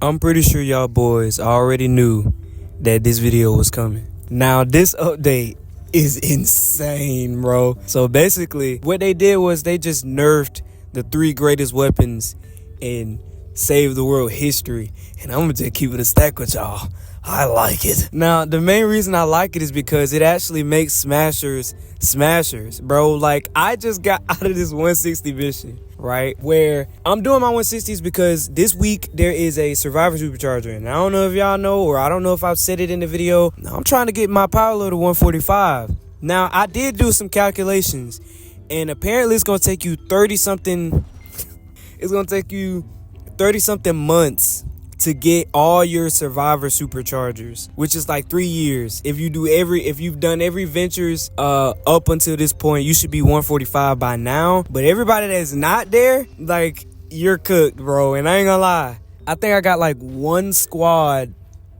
I'm pretty sure y'all boys already knew that this video was coming. Now, this update is insane, bro. So basically, what they did was they just nerfed the 3 greatest weapons in Save the World history. And I'm gonna just keep it a stack with y'all. I like it. Now, the main reason I like it is because it actually makes smashers, bro. Like, I just got out of this 160 mission, right? Where I'm doing my 160s because this week there is a survivor supercharger. And I don't know if y'all know, or I don't know if I've said it in the video. I'm trying to get my power load to 145. Now, I did do some calculations. And apparently it's gonna take you 30-something. It's gonna take you 30-something months to get all your survivor superchargers, which is like 3 years. If you've done every ventures up until this point, you should be 145 by now. But everybody that's not there, like, you're cooked, bro. And I ain't gonna lie, I think I got like one squad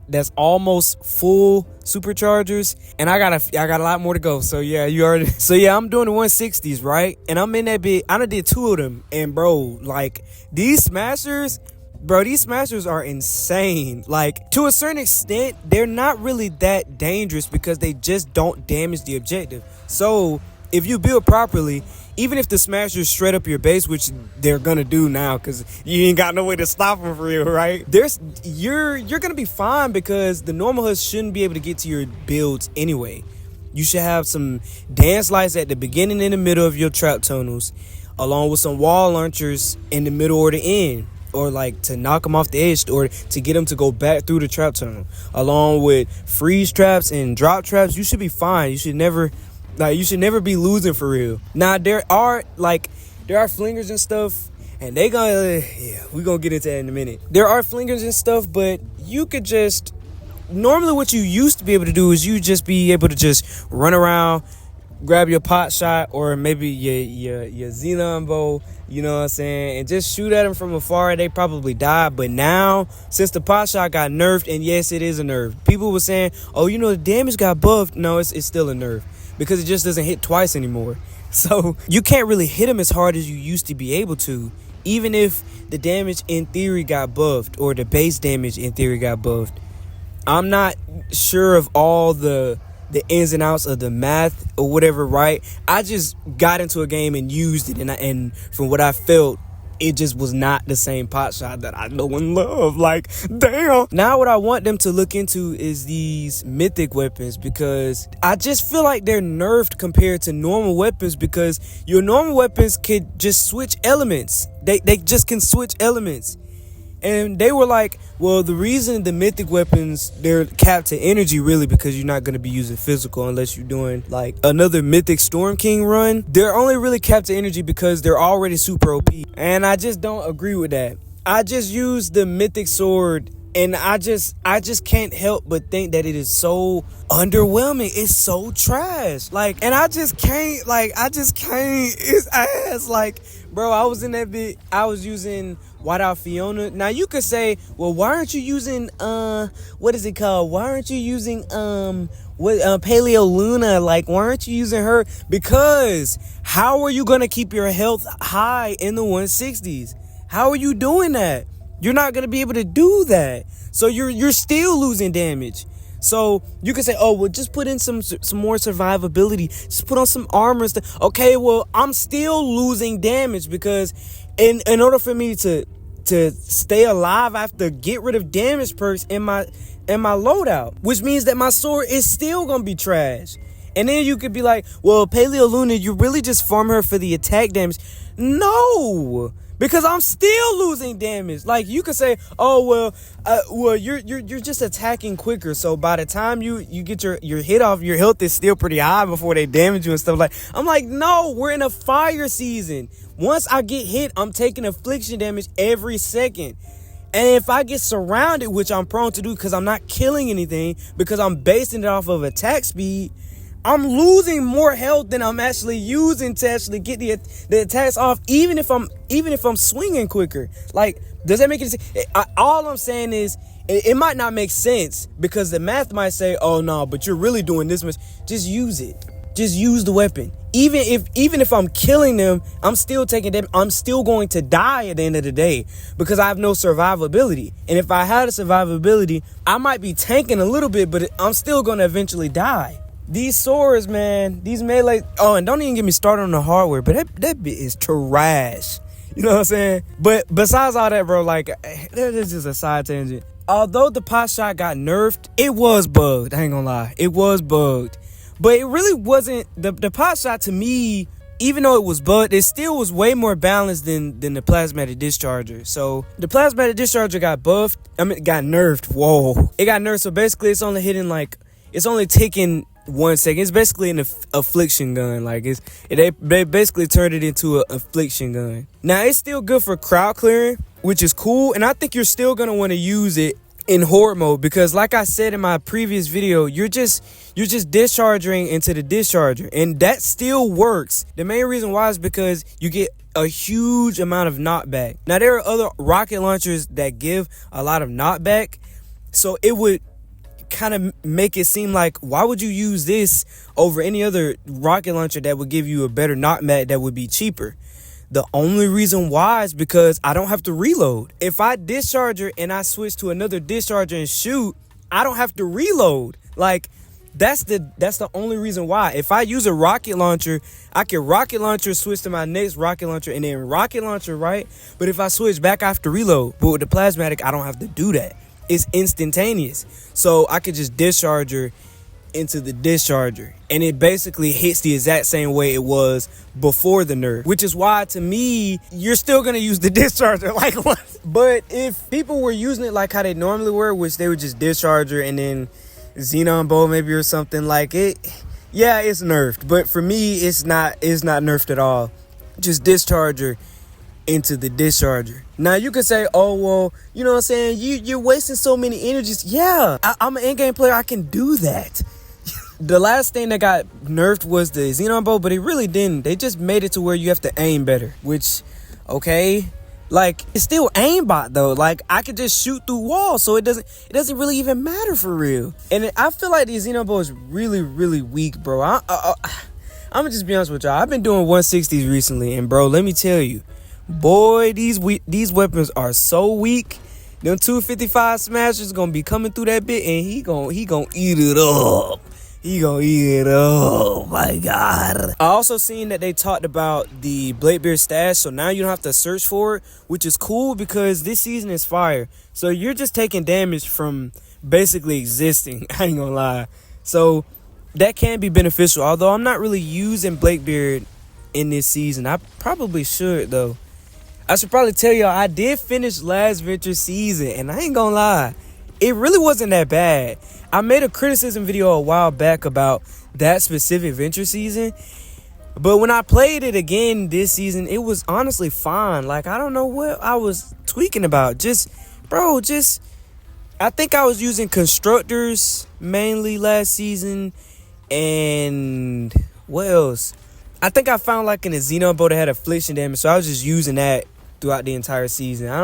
that's almost full superchargers, and I got a lot more to go. So yeah, I'm doing the 160s, right? And I'm in that bit. I done did 2 of them, and bro, like, these smashers are insane. Like, to a certain extent, they're not really that dangerous because they just don't damage the objective. So if you build properly, even if the smashers shred up your base, which they're gonna do now because you ain't got no way to stop them for real, right? You're gonna be fine because the normal husk shouldn't be able to get to your builds anyway. You should have some dance lights at the beginning and the middle of your trap tunnels, along with some wall launchers in the middle or the end, or like to knock them off the edge, or to get them to go back through the trap tunnel, along with freeze traps and drop traps. You should be fine. You should never be losing for real. Now, there are flingers and stuff, and we're gonna get into that in a minute. There are flingers and stuff, but you could just, normally what you used to be able to do is you just be able to just run around, grab your pot shot, or maybe your Xenon bow, you know what I'm saying, and just shoot at them from afar. They probably die. But now, since the pot shot got nerfed, and yes, it is a nerf, people were saying, oh, the damage got buffed. No, it's still a nerf because it just doesn't hit twice anymore. So you can't really hit them as hard as you used to be able to, even if the damage in theory got buffed, or the base damage in theory got buffed. I'm not sure of all the ins and outs of the math or whatever, right? I just got into a game and used it, and from what I felt, it just was not the same pot shot that I know and love. Like, damn. Now what I want them to look into is these mythic weapons, because I just feel like they're nerfed compared to normal weapons, because your normal weapons could just switch elements. They just can switch elements. And they were like, well, the reason the mythic weapons, they're capped to energy, really, because you're not going to be using physical unless you're doing like another mythic Storm King run. They're only really capped to energy because they're already super OP. And I just don't agree with that. I just used the mythic sword, and I just can't help but think that it is so underwhelming. It's so trash. Like, and I just can't, it's ass. Like, bro, I was in that bit, I was using Whiteout Fiona. Now you could say, well, why aren't you using what is it called? Why aren't you using Paleo Luna? Like, why aren't you using her? Because how are you gonna keep your health high in the 160s? How are you doing that? You're not gonna be able to do that. So you're still losing damage. So you can say, oh, well, just put in some more survivability. Just put on some armor and stuff. Okay, well, I'm still losing damage because in order for me to stay alive, I have to get rid of damage perks in my loadout, which means that my sword is still gonna be trash. And then you could be like, well, Paleo Luna, you really just farm her for the attack damage. No, because I'm still losing damage. Like, you could say, oh, well, you're just attacking quicker. So by the time you get your hit off, your health is still pretty high before they damage you and stuff. Like, I'm like, no, we're in a fire season. Once I get hit, I'm taking affliction damage every second. And if I get surrounded, which I'm prone to do because I'm not killing anything, because I'm basing it off of attack speed, I'm losing more health than I'm actually using to actually get the attacks off, even if I'm swinging quicker. Like, does that make any sense? All I'm saying is, it might not make sense because the math might say, oh no, but you're really doing this much. Just use it. just use the weapon. Even if I'm killing them, I'm still taking them. I'm still going to die at the end of the day because I have no survivability. And if I had a survivability, I might be tanking a little bit, but I'm still going to eventually die. These swords, man, these melee. Oh, and don't even get me started on the hardware, but that bit is trash. You know what I'm saying? But besides all that, bro, like, that is just a side tangent. Although the pot shot got nerfed, it was bugged. I ain't gonna lie. It was bugged. But it really wasn't. The pot shot, to me, even though it was bugged, it still was way more balanced than the plasmatic discharger. So the plasmatic discharger got buffed. I mean, it got nerfed. Whoa. It got nerfed. So basically, it's only taking 1 second. It's basically an affliction gun. Like, they basically turned it into an affliction gun. Now, it's still good for crowd clearing, which is cool. And I think you're still going to want to use it in horde mode because, like I said in my previous video, you're just discharging into the discharger, and that still works. The main reason why is because you get a huge amount of knockback. Now, there are other rocket launchers that give a lot of knockback, so it would kind of make it seem like, why would you use this over any other rocket launcher that would give you a better knockback that would be cheaper? The only reason why is because I don't have to reload. If I discharger and I switch to another discharger and shoot, I don't have to reload. Like, that's the only reason why. If I use a rocket launcher, I can rocket launcher, switch to my next rocket launcher, and then rocket launcher, right? But if I switch back, I have to reload. But with the plasmatic, I don't have to do that. It's instantaneous. So I could just discharger into the discharger, and it basically hits the exact same way it was before the nerf, which is why, to me, you're still gonna use the discharger like what. But if people were using it like how they normally were, which they would just discharger and then Xenon bow maybe or something, like it, yeah, it's nerfed. But for me, it's not nerfed at all. Just discharger into the discharger. Now you could say, oh, well, you know what I'm saying, you're wasting so many energies. Yeah, I'm an in-game player, I can do that. The last thing that got nerfed was the Xenon bow, but it really didn't. They just made it to where you have to aim better, which, okay, like, it's still aimbot though. Like, I could just shoot through walls, so it doesn't really even matter for real. And I feel like the Xenon bow is really, really weak, bro. I'm gonna just be honest with y'all. I've been doing 160s recently, and bro, let me tell you, boy, these weapons are so weak. Them 255 smashers gonna be coming through that bit, and he gonna eat it up. He gonna eat it. Oh my god. I also seen that they talked about the Bladebeard stash, so now you don't have to search for it, which is cool because this season is fire. So you're just taking damage from basically existing. I ain't gonna lie. So that can be beneficial. Although I'm not really using Bladebeard in this season. I probably should though. I should probably tell y'all I did finish last venture season, and I ain't gonna lie, it really wasn't that bad. I made a criticism video a while back about that specific venture season, but when I played it again this season, it was honestly fine. Like, I don't know what I was tweaking about. I think I was using constructors mainly last season, and what else? I think I found like in a Xenon bow that had affliction damage, so I was just using that throughout the entire season. I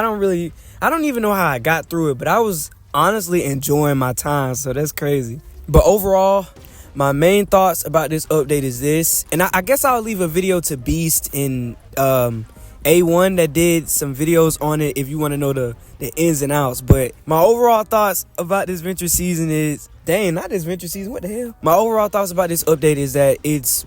don't even know how I got through it, but I was honestly enjoying my time, so that's crazy. But overall, my main thoughts about this update is this, and I guess I'll leave a video to Beast in A1 that did some videos on it if you want to know the ins and outs. But my overall thoughts about this venture season is, dang, not this venture season, what the hell? My overall thoughts about this update is that it's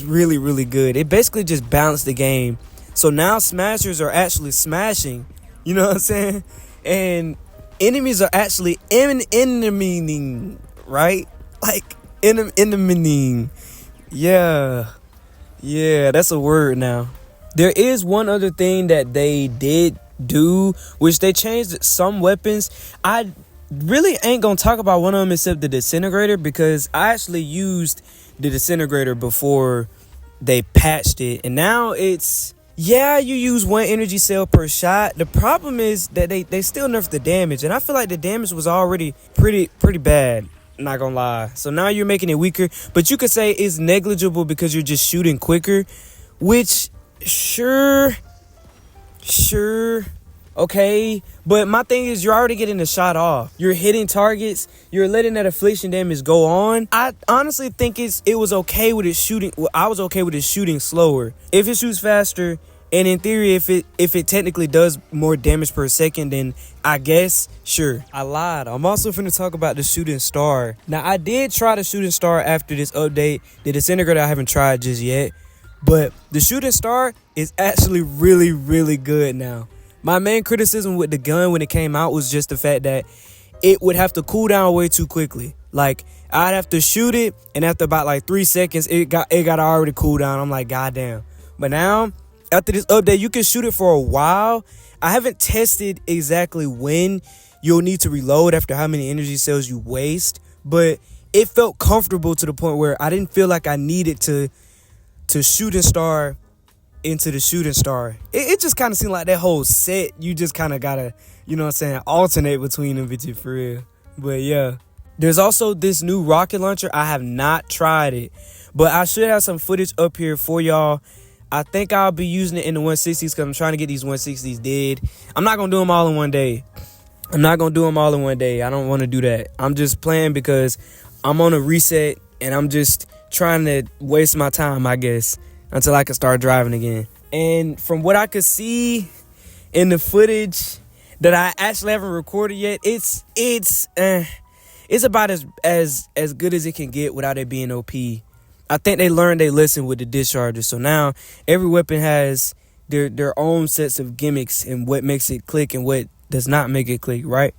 really, really good. It basically just balanced the game. So now smashers are actually smashing, you know what I'm saying? And enemies are actually enemying, right? Like, enemying. Yeah, that's a word now. There is one other thing that they did do, which they changed some weapons. I really ain't gonna talk about one of them except the disintegrator, because I actually used the disintegrator before they patched it, and now it's, yeah, you use 1 energy cell per shot. The problem is that they still nerfed the damage, and I feel like the damage was already pretty bad, not gonna lie. So now you're making it weaker, but you could say it's negligible because you're just shooting quicker, which sure, Okay, but my thing is, you're already getting the shot off. You're hitting targets. You're letting that affliction damage go on. I honestly think it was okay with it shooting. Well, I was okay with it shooting slower. If it shoots faster, and in theory, if it technically does more damage per second, then I guess sure. I lied. I'm also finna talk about the shooting star. Now I did try the shooting star after this update. The disintegrator I haven't tried just yet, but the shooting star is actually really, really good now. My main criticism with the gun when it came out was just the fact that it would have to cool down way too quickly. Like, I'd have to shoot it, and after about like 3 seconds, it got already cool down. I'm like, goddamn. But now, after this update, you can shoot it for a while. I haven't tested exactly when you'll need to reload after how many energy cells you waste, but it felt comfortable to the point where I didn't feel like I needed to shooting star into the shooting star. It just kind of seemed like that whole set, you just kind of gotta, you know what I'm saying, alternate between them bitches for real. But yeah, there's also this new rocket launcher. I have not tried it, but I should have some footage up here for y'all. I think I'll be using it in the 160s because I'm trying to get these 160s dead. I'm not gonna do them all in one day. I don't want to do that. I'm just playing because I'm on a reset and I'm just trying to waste my time, I guess, until I can start driving again. And from what I could see in the footage that I actually haven't recorded yet, it's about as good as it can get without it being OP. I think they learned their lesson with the discharger. So now every weapon has their own sets of gimmicks and what makes it click and what does not make it click, right?